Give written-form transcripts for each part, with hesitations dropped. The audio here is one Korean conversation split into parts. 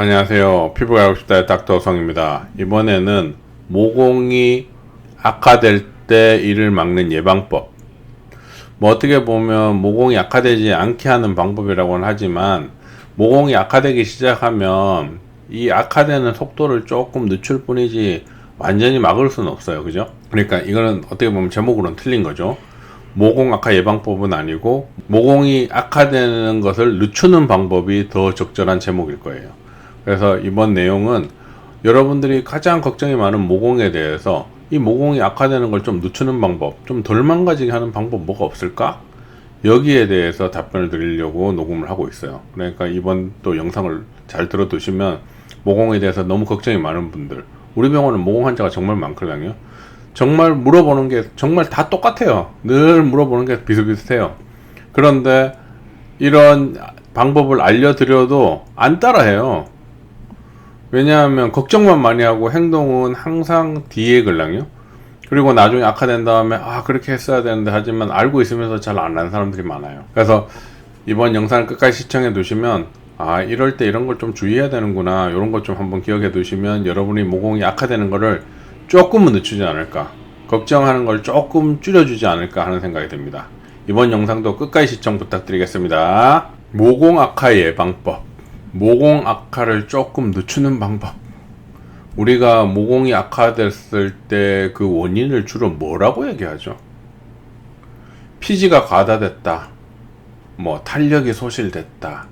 안녕하세요. 피부가 알고 싶다의 닥터 성입니다. 이번에는 모공이 악화될 때 이를 막는 예방법. 뭐 어떻게 보면 모공이 악화되지 않게 하는 방법이라고는 하지만 모공이 악화되기 시작하면 이 악화되는 속도를 조금 늦출 뿐이지 완전히 막을 수는 없어요. 그죠? 그러니까 이거는 어떻게 보면 제목으로는 틀린 거죠. 모공 악화 예방법은 아니고 모공이 악화되는 것을 늦추는 방법이 더 적절한 제목일 거예요. 그래서 이번 내용은 여러분들이 가장 걱정이 많은 모공에 대해서 이 모공이 악화되는 걸 좀 늦추는 방법, 좀 덜 망가지게 하는 방법 뭐가 없을까? 여기에 대해서 답변을 드리려고 녹음을 하고 있어요. 그러니까 이번 또 영상을 잘 들어두시면 모공에 대해서 너무 걱정이 많은 분들, 우리 병원은 모공 환자가 정말 많거든요. 정말 물어보는 게 정말 다 똑같아요. 늘 물어보는 게 비슷비슷해요. 그런데 이런 방법을 알려드려도 안 따라해요. 왜냐하면 걱정만 많이 하고 행동은 항상 뒤에 걸랑요. 그리고 나중에 악화된 다음에 그렇게 했어야 되는데 하지만 알고 있으면서 잘 안 하는 사람들이 많아요. 그래서 이번 영상을 끝까지 시청해 두시면 이럴 때 이런 걸 좀 주의해야 되는구나, 이런 것 좀 한번 기억해 두시면 여러분이 모공이 악화되는 거를 조금은 늦추지 않을까, 걱정하는 걸 조금 줄여주지 않을까 하는 생각이 듭니다. 이번 영상도 끝까지 시청 부탁드리겠습니다. 모공 악화 예방법, 모공 악화를 조금 늦추는 방법. 우리가 모공이 악화됐을 때 그 원인을 주로 뭐라고 얘기하죠? 피지가 과다됐다, 뭐 탄력이 소실됐다,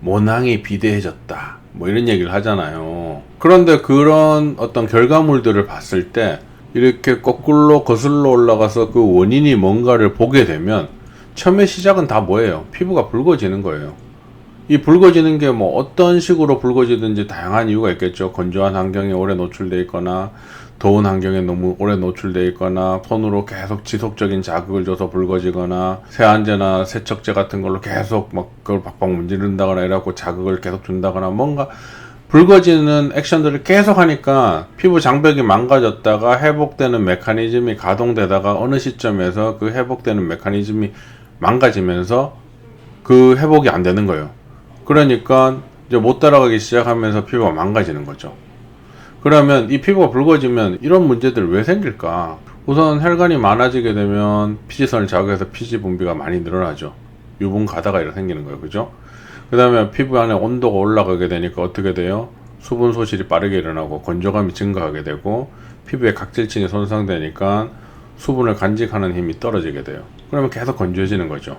모낭이 비대해졌다, 뭐 이런 얘기를 하잖아요. 그런데 그런 어떤 결과물들을 봤을 때 이렇게 거꾸로 거슬러 올라가서 그 원인이 뭔가를 보게 되면 처음에 시작은 다 뭐예요? 피부가 붉어지는 거예요. 이 붉어지는 게 뭐 어떤 식으로 붉어지든지 다양한 이유가 있겠죠. 건조한 환경에 오래 노출되어 있거나 더운 환경에 너무 오래 노출되어 있거나 손으로 계속 지속적인 자극을 줘서 붉어지거나 세안제나 세척제 같은 걸로 계속 막 그걸 박박 문지른다거나 이래갖고 자극을 계속 준다거나 뭔가 붉어지는 액션들을 계속 하니까 피부 장벽이 망가졌다가 회복되는 메커니즘이 가동되다가 어느 시점에서 그 회복되는 메커니즘이 망가지면서 그 회복이 안 되는 거예요. 그러니까 이제 못 따라가기 시작하면서 피부가 망가지는 거죠. 그러면 이 피부가 붉어지면 이런 문제들 왜 생길까? 우선 혈관이 많아지게 되면 피지선을 자극해서 피지 분비가 많이 늘어나죠. 유분 가다가 이렇게 생기는 거예요. 그죠? 그 다음에 피부 안에 온도가 올라가게 되니까 어떻게 돼요? 수분 소실이 빠르게 일어나고 건조감이 증가하게 되고 피부의 각질층이 손상되니까 수분을 간직하는 힘이 떨어지게 돼요. 그러면 계속 건조해지는 거죠.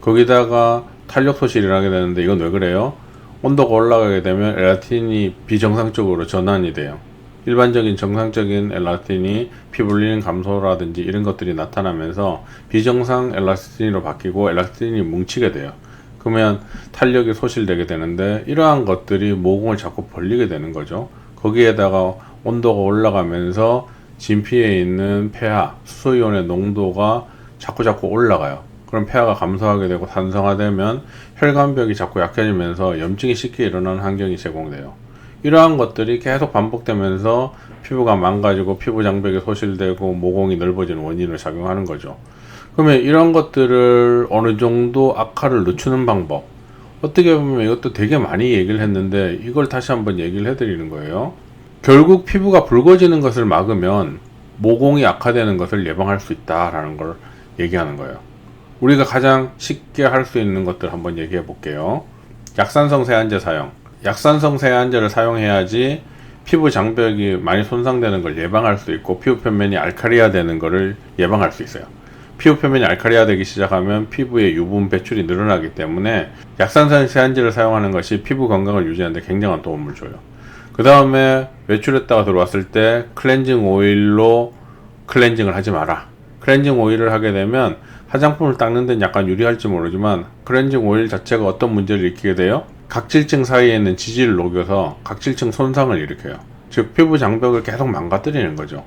거기다가 탄력 소실이 일어나게 되는데 이건 왜 그래요? 온도가 올라가게 되면 엘라스틴이 비정상적으로 전환이 돼요. 일반적인 정상적인 엘라스틴이 피불리는 감소라든지 이런 것들이 나타나면서 비정상 엘라스틴으로 바뀌고 엘라스틴이 뭉치게 돼요. 그러면 탄력이 소실되게 되는데 이러한 것들이 모공을 자꾸 벌리게 되는 거죠. 거기에다가 온도가 올라가면서 진피에 있는 폐하, 수소이온의 농도가 자꾸 올라가요. 그럼 폐하가 감소하게 되고 산성화되면 혈관벽이 자꾸 약해지면서 염증이 쉽게 일어나는 환경이 제공돼요. 이러한 것들이 계속 반복되면서 피부가 망가지고 피부 장벽이 소실되고 모공이 넓어지는 원인으로 작용하는 거죠. 그러면 이런 것들을 어느 정도 악화를 늦추는 방법, 어떻게 보면 이것도 되게 많이 얘기를 했는데 이걸 다시 한번 얘기를 해드리는 거예요. 결국 피부가 붉어지는 것을 막으면 모공이 악화되는 것을 예방할 수 있다라는 걸 얘기하는 거예요. 우리가 가장 쉽게 할 수 있는 것들 한번 얘기해 볼게요. 약산성 세안제 사용. 약산성 세안제를 사용해야지 피부 장벽이 많이 손상되는 걸 예방할 수 있고 피부 표면이 알칼리화 되는 것을 예방할 수 있어요. 피부 표면이 알칼리화 되기 시작하면 피부의 유분 배출이 늘어나기 때문에 약산성 세안제를 사용하는 것이 피부 건강을 유지하는 데 굉장한 도움을 줘요. 그 다음에 외출했다가 들어왔을 때 클렌징 오일로 클렌징을 하지 마라. 클렌징 오일을 하게 되면 화장품을 닦는 데는 약간 유리할지 모르지만 클렌징 오일 자체가 어떤 문제를 일으키게 돼요? 각질층 사이에 있는 지지를 녹여서 각질층 손상을 일으켜요. 즉 피부 장벽을 계속 망가뜨리는 거죠.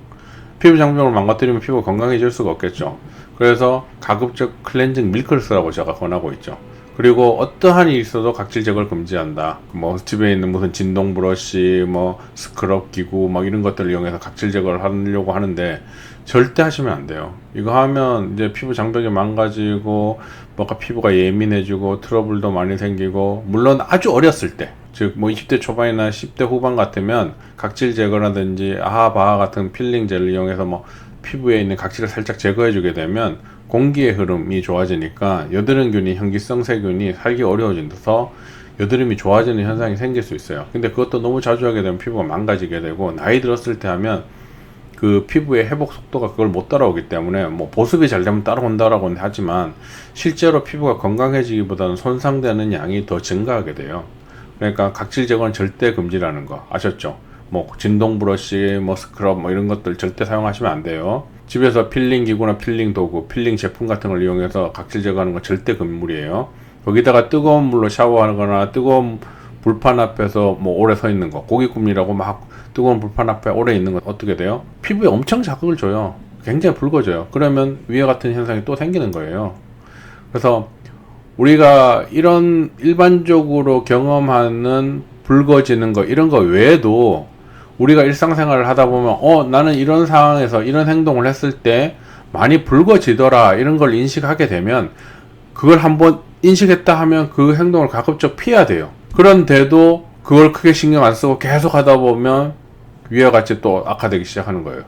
피부 장벽을 망가뜨리면 피부가 건강해질 수가 없겠죠. 그래서 가급적 클렌징 밀크를 쓰라고 제가 권하고 있죠. 그리고 어떠한 일이 있어도 각질 제거를 금지한다. 뭐 집에 있는 무슨 진동 브러쉬, 뭐 스크럽 기구, 막 이런 것들을 이용해서 각질 제거를 하려고 하는데 절대 하시면 안 돼요. 이거 하면 이제 피부 장벽이 망가지고 뭔가 피부가 예민해지고 트러블도 많이 생기고, 물론 아주 어렸을 때 즉 뭐 20대 초반이나 10대 후반 같으면 각질 제거라든지 아하바하 같은 필링 젤을 이용해서 뭐 피부에 있는 각질을 살짝 제거해 주게 되면 공기의 흐름이 좋아지니까 여드름균이 현기성 세균이 살기 어려워져서 여드름이 좋아지는 현상이 생길 수 있어요. 근데 그것도 너무 자주 하게 되면 피부가 망가지게 되고, 나이 들었을 때 하면 그 피부의 회복 속도가 그걸 못 따라오기 때문에 뭐 보습이 잘 되면 따라온다라고는 하지만 실제로 피부가 건강해지기보다는 손상되는 양이 더 증가하게 돼요. 그러니까 각질 제거는 절대 금지라는 거 아셨죠? 뭐 진동 브러쉬, 뭐 스크럽 뭐 이런 것들 절대 사용하시면 안 돼요. 집에서 필링 기구나 필링 도구, 필링 제품 같은 걸 이용해서 각질 제거하는 건 절대 금물이에요. 거기다가 뜨거운 물로 샤워하거나 뜨거운 불판 앞에서 뭐 오래 서 있는 거, 고기 굽느라고 막 뜨거운 불판 앞에 오래 있는 건 어떻게 돼요? 피부에 엄청 자극을 줘요. 굉장히 붉어져요. 그러면 위와 같은 현상이 또 생기는 거예요. 그래서 우리가 이런 일반적으로 경험하는 붉어지는 거, 이런 거 외에도 우리가 일상생활을 하다 보면 나는 이런 상황에서 이런 행동을 했을 때 많이 붉어지더라, 이런 걸 인식하게 되면 그걸 한번 인식했다 하면 그 행동을 가급적 피해야 돼요. 그런데도 그걸 크게 신경 안 쓰고 계속 하다 보면 위와 같이 또 악화되기 시작하는 거예요.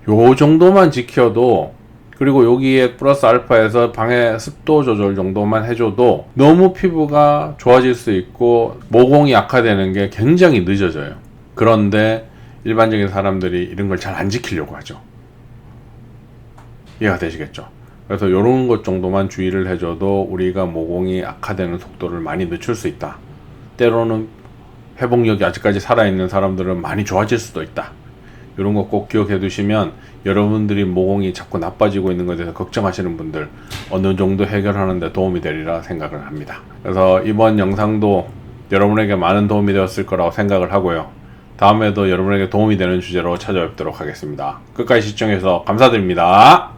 요 정도만 지켜도, 그리고 여기에 플러스 알파에서 방해 습도 조절 정도만 해줘도 너무 피부가 좋아질 수 있고 모공이 악화되는 게 굉장히 늦어져요. 그런데 일반적인 사람들이 이런 걸 잘 안 지키려고 하죠. 이해가 되시겠죠? 그래서 이런 것 정도만 주의를 해줘도 우리가 모공이 악화되는 속도를 많이 늦출 수 있다. 때로는 회복력이 아직까지 살아있는 사람들은 많이 좋아질 수도 있다. 이런 거 꼭 기억해 두시면 여러분들이 모공이 자꾸 나빠지고 있는 것에 대해서 걱정하시는 분들 어느 정도 해결하는 데 도움이 되리라 생각을 합니다. 그래서 이번 영상도 여러분에게 많은 도움이 되었을 거라고 생각을 하고요. 다음에도 여러분에게 도움이 되는 주제로 찾아뵙도록 하겠습니다. 끝까지 시청해주셔서 감사드립니다.